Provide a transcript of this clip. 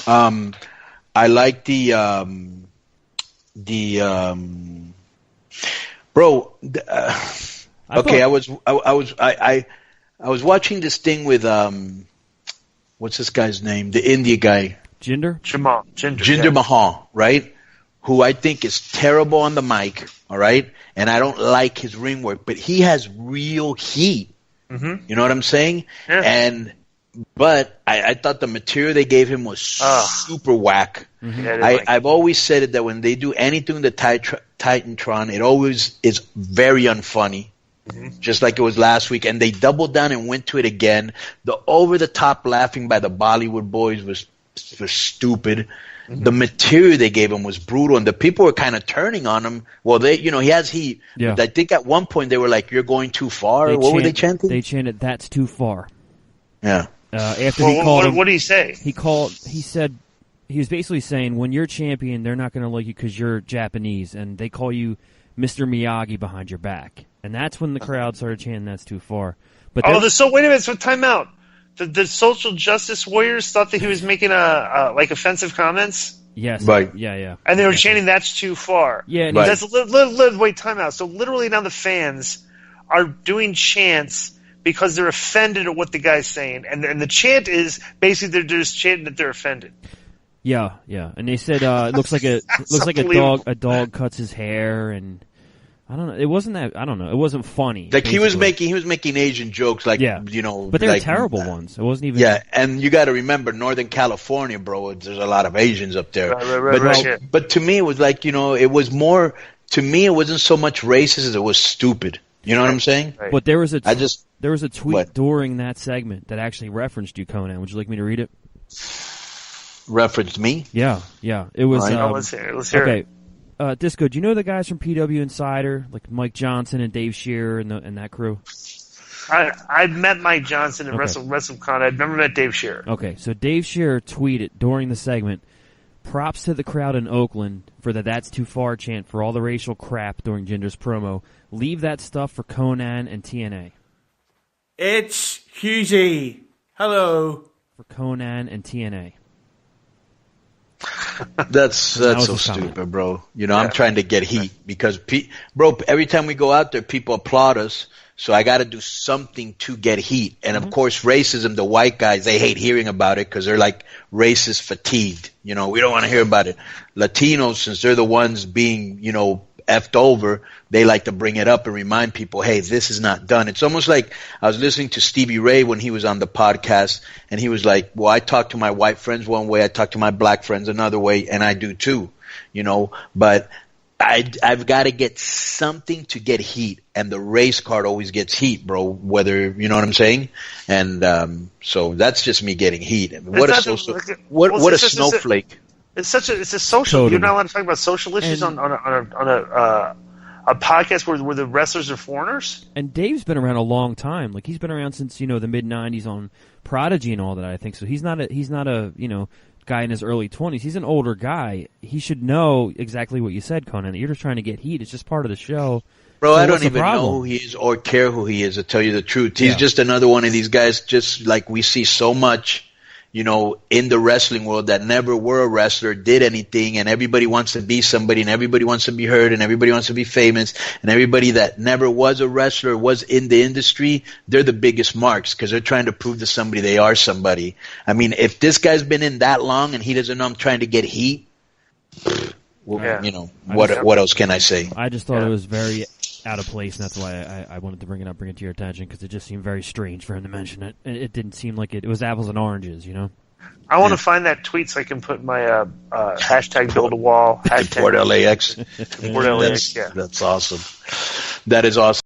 I like bro. Okay, I was watching this thing with what's this guy's name? The India guy, Jinder Mahal, right? Who I think is terrible on the mic, all right? And I don't like his ring work, but he has real heat. Mm-hmm. You know what I'm saying? Yeah. But I thought the material they gave him was super whack. Mm-hmm. Yeah, I've always said it that when they do anything to Titantron, it always is very unfunny. Mm-hmm. Just like it was last week. And they doubled down and went to it again. The over-the-top laughing by the Bollywood boys was stupid. Mm-hmm. The material they gave him was brutal, and the people were kind of turning on him. Well, he has heat. Yeah. I think at one point they were like, "You're going too far." What were they chanting? They chanted, "That's too far." Yeah. After he called him, what did he say? He said he was basically saying, when you're champion, they're not going to like you because you're Japanese, and they call you Mr. Miyagi behind your back. And that's when the crowd started chanting, "That's too far." But wait a minute, so time out. The social justice warriors thought that he was making like offensive comments. Yes. Right. Yeah. And they were chanting, "That's too far." Yeah. Right. That's wait, time out. So literally now the fans are doing chants because they're offended at what the guy's saying, and the chant is basically they're just chanting that they're offended. Yeah. And they said it looks like a dog cuts his hair, and I don't know. It wasn't that. I don't know. It wasn't funny. Like basically. he was making Asian jokes, like but they were terrible ones. It wasn't even. Yeah, and you got to remember, Northern California, bro. There's a lot of Asians up there. Right. But to me, it was like it was more. To me, it wasn't so much racist as it was stupid. You know what I'm saying? Right. But there was a tweet during that segment that actually referenced you, Konnan. Would you like me to read it? Referenced me? Yeah. It was. Right. Let's hear okay. it. Disco, do you know the guys from PW Insider, like Mike Johnson and Dave Shearer and that crew? I'd met Mike Johnson at WrestleCon. I'd never met Dave Shearer. Okay, so Dave Shearer tweeted during the segment, "Props to the crowd in Oakland for the 'That's Too Far' chant for all the racial crap during Jinder's promo. Leave that stuff for Konnan and TNA." It's Hughesy. Hello. For Konnan and TNA. That's so stupid, bro. I'm trying to get heat because, bro, every time we go out there, people applaud us. So I got to do something to get heat. And of course, racism, the white guys, they hate hearing about it because they're like racist fatigued. We don't want to hear about it. Latinos, since they're the ones being, effed over, they like to bring it up and remind people, hey, this is not done. It's almost like I was listening to Stevie Ray when he was on the podcast, and he was like, well, I talk to my white friends one way, I talk to my black friends another way, and I do too, but I've got to get something to get heat, and the race card always gets heat, bro, whether, you know what I'm saying? And so that's just me getting heat. What a snowflake. It's a social. Totally. You're not allowed to talk about social issues on a podcast where the wrestlers are foreigners. And Dave's been around a long time. Like he's been around since the mid '90s on Prodigy and all that. I think so. He's not a guy in his early 20s. He's an older guy. He should know exactly what you said, Konnan. You're just trying to get heat. It's just part of the show. Bro, I don't even know who he is or care who he is, to tell you the truth. He's just another one of these guys, just like we see so much. In the wrestling world that never were a wrestler, did anything, and everybody wants to be somebody, and everybody wants to be heard, and everybody wants to be famous, and everybody that never was a wrestler, was in the industry, they're the biggest marks because they're trying to prove to somebody they are somebody. I mean, if this guy's been in that long and he doesn't know I'm trying to get heat, what else can I say? I just thought it was very out of place, and that's why I wanted to bring it to your attention, because it just seemed very strange for him to mention it. It didn't seem like it was apples and oranges, I want to find that tweet so I can put my hashtag build a wall. Port LAX. Port LAX, That's awesome. That is awesome.